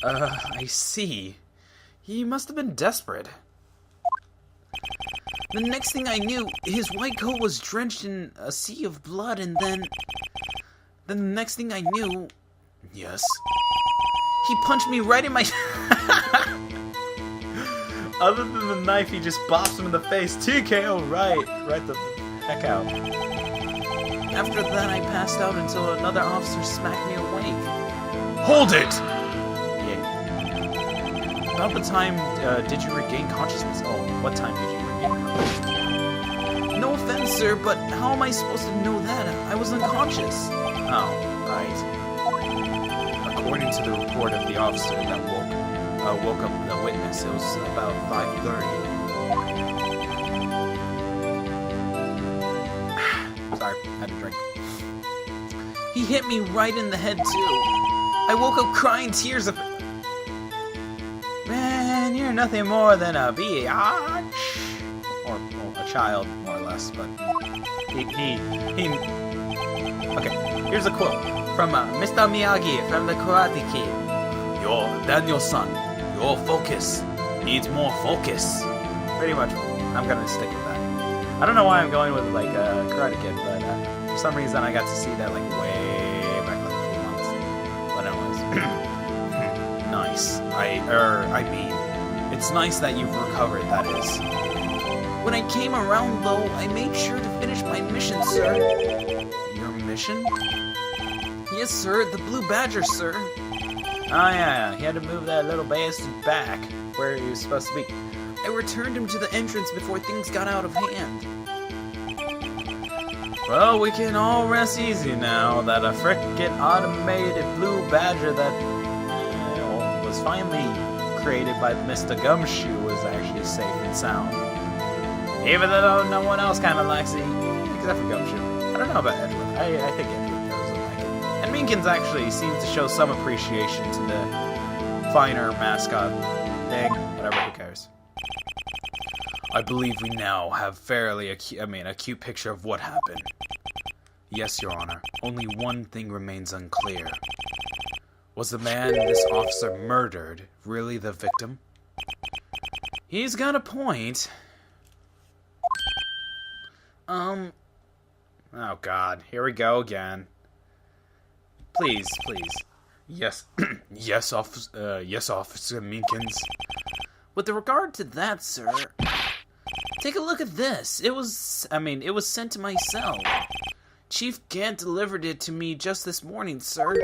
I see. He must have been desperate. The next thing I knew, his white coat was drenched in a sea of blood, and then the next thing I knew... Yes? He punched me right in my... Other than the knife, he just bops him in the face. TKO, right the heck out. After that, I passed out until another officer smacked me awake. Hold it! Yeah. About the time, did you regain consciousness? Oh, what time did you regain consciousness? No offense, sir, but how am I supposed to know that? I was unconscious. Oh, right. According to the report of the officer that woke up the witness, it was about 5:30. Sorry, I had to drink. He hit me right in the head, too. I woke up crying tears of... Man, you're nothing more than a biatch. Or a child, more or less, but... He... Okay, here's a quote from Mr. Miyagi from the Karate Kid. Daniel-san, your focus needs more focus. Pretty much, I'm gonna stick with that. I don't know why I'm going with, like, Karate Kid, but for some reason I got to see that, like, way back, like, a few months. But anyways. Nice. I mean, it's nice that you've recovered, that is. When I came around, though, I made sure to finish my mission, sir. Your mission? Yes, sir, the Blue Badger, sir. Oh, yeah, he had to move that little bastard back where he was supposed to be. I returned him to the entrance before things got out of hand. Well, we can all rest easy now that a frickin' automated Blue Badger that was finally created by Mr. Gumshoe was actually safe and sound. Even though no one else kind of likes it, except for Gumshoe. I don't know about Edgeworth. I think Edgeworth doesn't like it. And Minkins actually seems to show some appreciation to the finer mascot thing. Whatever, who cares? I believe we now have fairly acute picture of what happened. Yes, Your Honor. Only one thing remains unclear. Was the man this officer murdered really the victim? He's got a point. Oh God, here we go again. Please. Yes, yes, Officer Minkins. With regard to that, sir, take a look at this. It was sent to my cell. Chief Gant delivered it to me just this morning, sir.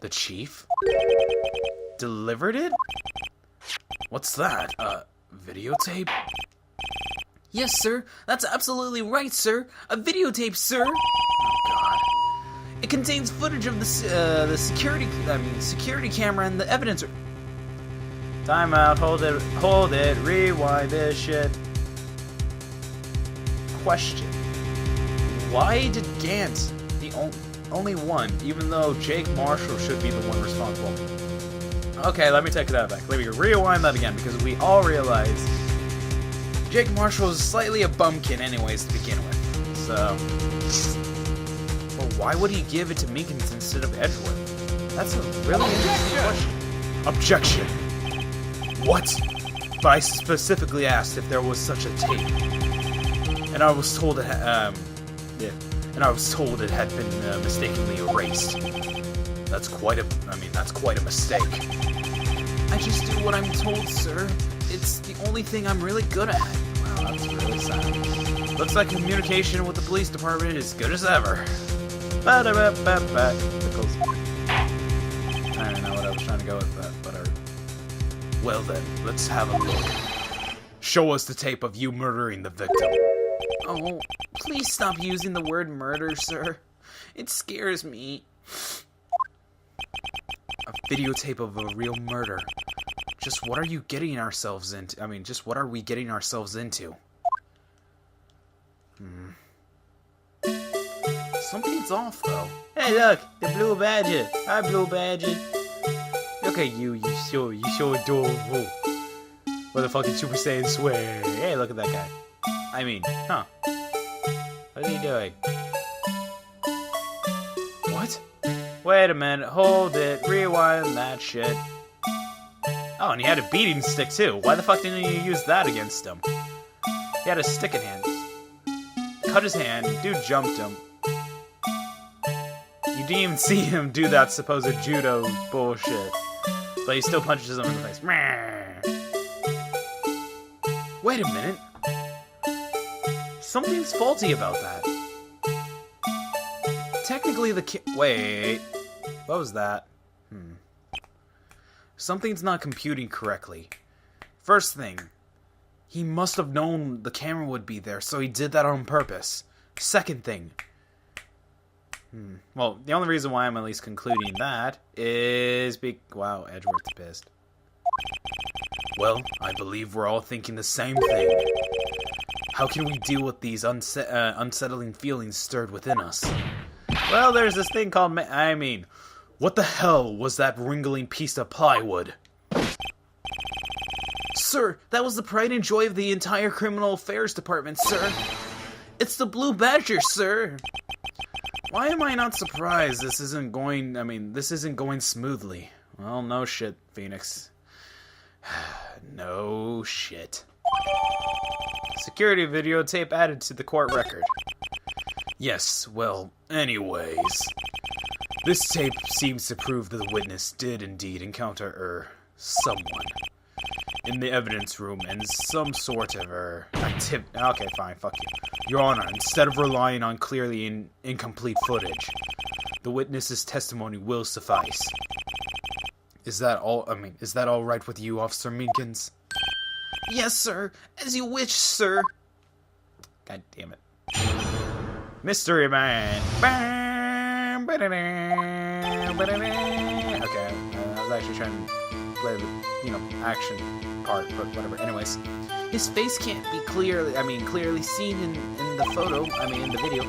The chief? Delivered it? What's that? Videotape? Yes, sir. That's absolutely right, sir. A videotape, sir. Oh, God. It contains footage of the security camera and the evidence. Time out. Hold it. Rewind this shit. Question. Why did Gant, the only one, even though Jake Marshall should be the one responsible? Okay, let me take that back. Let me rewind that again, because we all realize Jake Marshall is slightly a bumpkin anyways to begin with. So, well, why would he give it to Minkins instead of Edgeworth? That's a really interesting question. Objection! What? But I specifically asked if there was such a tape. And I was told it had been mistakenly erased. That's quite a mistake. I just do what I'm told, sir. It's the only thing I'm really good at. Wow, that's really sad. Looks like communication with the police department is good as ever. I don't know what I was trying to go with that, but well then, let's have a look. Show us the tape of you murdering the victim. Oh, please stop using the word murder, sir. It scares me. A videotape of a real murder. Just what are you getting ourselves into? Just what are we getting ourselves into? Something's off, though. Hey, look! The Blue Badger! Hi, Blue Badger! Look at you, you so adorable. Motherfucking Super Saiyan swear. Hey, look at that guy. What's he doing? What? Wait a minute, hold it, rewind that shit. Oh, and he had a beating stick, too. Why the fuck didn't you use that against him? He had a stick in hand. Cut his hand. Dude jumped him. You didn't even see him do that supposed judo bullshit. But he still punches him in the face. Wait a minute. Something's faulty about that. Technically the wait. What was that? Something's not computing correctly. First thing. He must have known the camera would be there, so he did that on purpose. Second thing. Well, the only reason why I'm at least concluding that is wow, Edgeworth's pissed. Well, I believe we're all thinking the same thing. How can we deal with these unsettling feelings stirred within us? Well, there's this thing called what the hell was that wriggling piece of plywood? Sir, that was the pride and joy of the entire criminal affairs department, sir. It's the Blue Badger, sir. Why am I not surprised this isn't going smoothly? Well, no shit, Phoenix. No shit. Security videotape added to the court record. Yes, well, anyways. This tape seems to prove that the witness did indeed encounter, someone in the evidence room and some sort of, activity. Okay, fine, fuck you. Your Honor, instead of relying on clearly incomplete footage, the witness's testimony will suffice. Is that all, is that all right with you, Officer Minkins? Yes, sir. As you wish, sir. God damn it. Mystery Man. Okay, I was actually trying to play the, action part, but whatever. Anyways, his face can't be clearly seen in the photo, in the video.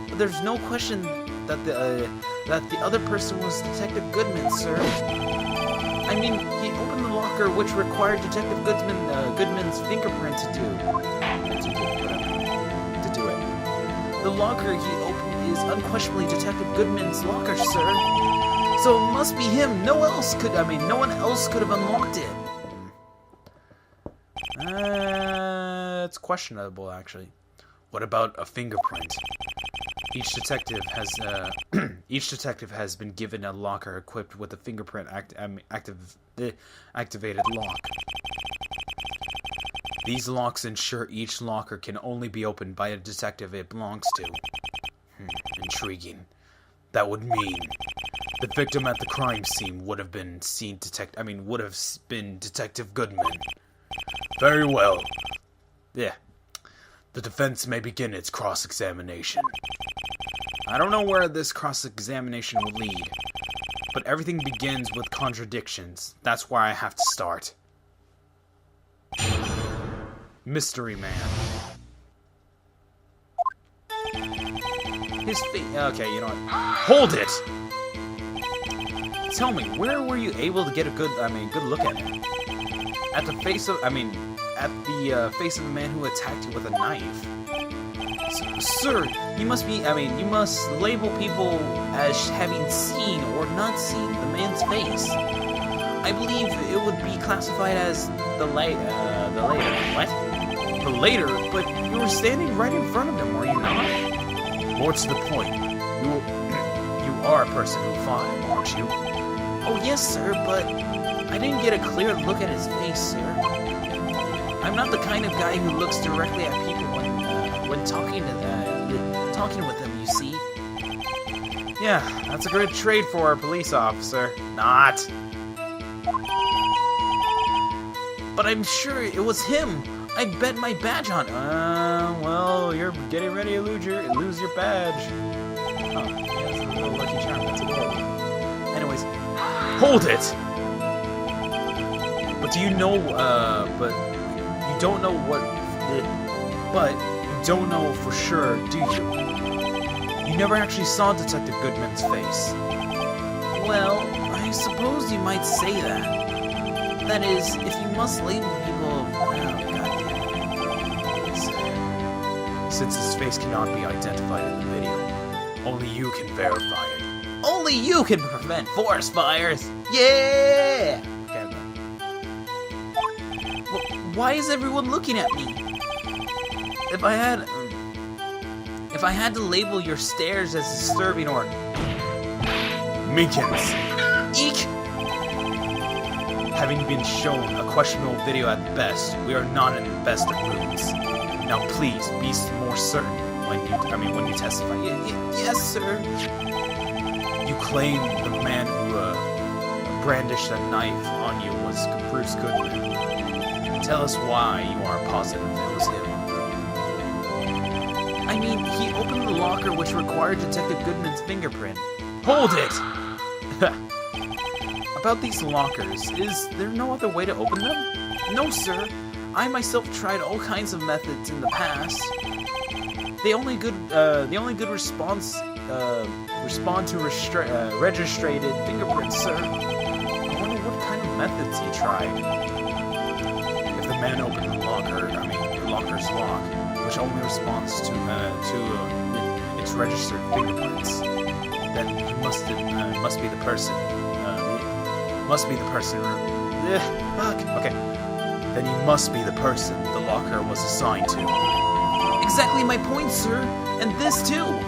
But there's no question that the other person was Detective Goodman, sir. He opened the locker, which required Detective Goodman's fingerprint to do it. The locker he opened is unquestionably Detective Goodman's locker, sir. So it must be him. No one else could have unlocked it. It's questionable, actually. What about a fingerprint? Each detective has been given a locker equipped with a fingerprint activated lock. These locks ensure each locker can only be opened by a detective it belongs to. Intriguing. That would mean the victim at the crime scene would have been Detective Goodman. Very well. Yeah. The defense may begin its cross-examination. I don't know where this cross-examination will lead, but everything begins with contradictions. That's where I have to start. Mystery Man. His face. Okay, you know what? Hold it! Tell me, where were you able to get a good look at him? At the face of the man who attacked you with a knife. Sir, you must label people as having seen or not seen the man's face. I believe it would be classified as the later. What? The later? But you were standing right in front of him, were you not? More to the point, you are a person who fought him, aren't you? Oh yes, sir, but I didn't get a clear look at his face, sir. I'm not the kind of guy who looks directly at people when talking with them, you see. Yeah, that's a good trade for a police officer. Not. But I'm sure it was him. I'd bet my badge on it. Well, you're getting ready to lose your badge. Oh, yeah, that's a little Lucky Charm. That's adorable. Anyways, hold it! But you don't know for sure, do you? You never actually saw Detective Goodman's face. Well, I suppose you might say that. That is, if you must label people... Since his face cannot be identified in the video, only you can verify it. Only you can prevent forest fires! Yeah! Okay, Why is everyone looking at me? If I had to label your stares as disturbing or... Minkins! Eek! Having been shown a questionable video at best, we are not in the best of moods. Now please, be more certain when you testify. Yes, sir. You claim the man who brandished a knife on you was Bruce Goodman. Tell us why you are positive it was him. I mean, he opened the locker which required Detective Goodman's fingerprint. Hold it! About these lockers, is there no other way to open them? No, sir. I myself tried all kinds of methods in the past. The only good respond to registered fingerprints, sir. I wonder what kind of methods he tried. If the man opened the locker's lock, which only responds to its registered fingerprints, then he must be the person. Then he must be the person the locker was assigned to. Exactly my point, sir. And this too.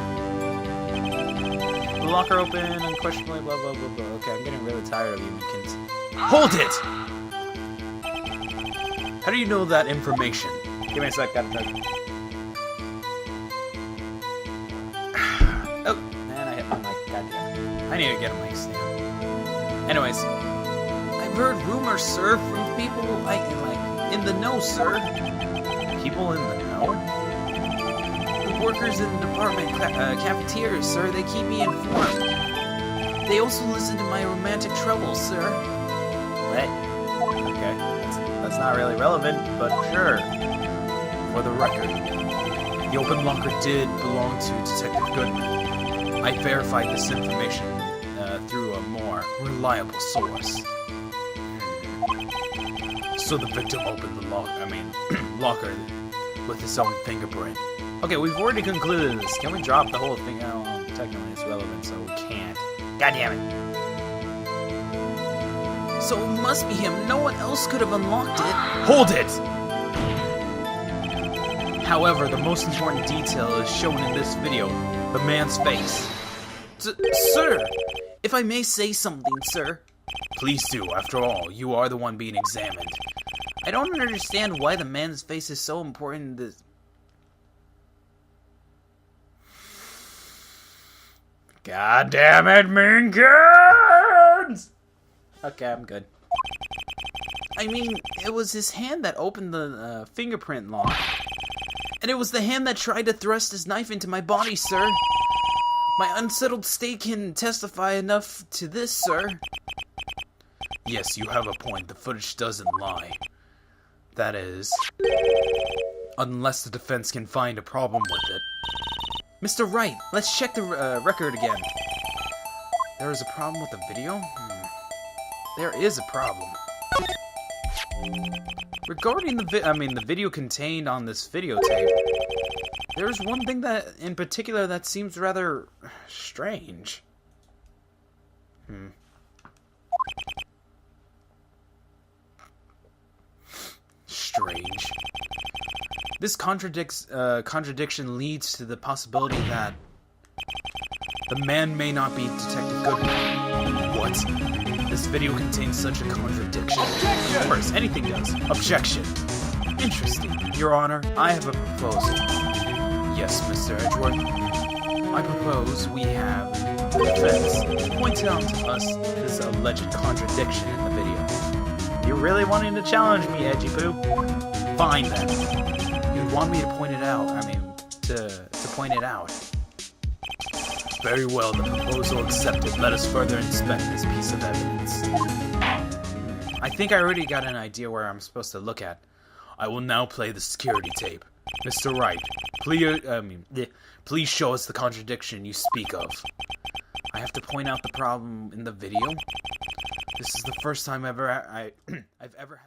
The locker open, unquestionably, blah blah blah blah. Okay, I'm getting really tired of you, Minkins. Hold it! How do you know that information? Give me a sec, got it. Oh, man, I hit my mic. Goddamn. I need to get a mic stand. Anyways, I've heard rumors, sir, from people in the know, sir. People in the know? The workers in the department cafeteria, sir. They keep me informed. They also listen to my romantic troubles, sir. What? Okay, that's not really relevant, but sure. For the record, the open locker did belong to Detective Goodman. I verified this information through a more reliable source. So the victim opened the locker with his own fingerprint. Okay, we've already concluded this. Can we drop the whole thing? Oh, technically it's relevant, so we can't. God damn it. So it must be him. No one else could have unlocked it. Hold it! However, the most important detail is shown in this video. The man's face. Sir! If I may say something, sir. Please do. After all, you are the one being examined. I don't understand why the man's face is so important in this. God damn it, Minkins! Okay, I'm good. I mean, it was his hand that opened the fingerprint lock. And it was the hand that tried to thrust his knife into my body, sir. My unsettled state can testify enough to this, sir. Yes, you have a point. The footage doesn't lie. That is, unless the defense can find a problem with it. Mr. Wright, let's check the record again. There is a problem with the video? There is a problem. Regarding the video contained on this videotape, there's one thing that, in particular, that seems rather strange. Strange. This contradiction leads to the possibility that the man may not be Detective Goodman. What? This video contains such a contradiction? Objection! Of course, anything does. Objection. Interesting. Your Honor, I have a proposal. Yes, Mr. Edgeworth. I propose we have the defense point out to us this alleged contradiction in the video. You're really wanting to challenge me, Edgy Poo? Fine then. You'd want me to point it out. To point it out. Very well, the proposal accepted. Let us further inspect this piece of evidence. I think I already got an idea where I'm supposed to look at. I will now play the security tape. Mr. Wright, please show us the contradiction you speak of. I have to point out the problem in the video. This is the first time I've ever had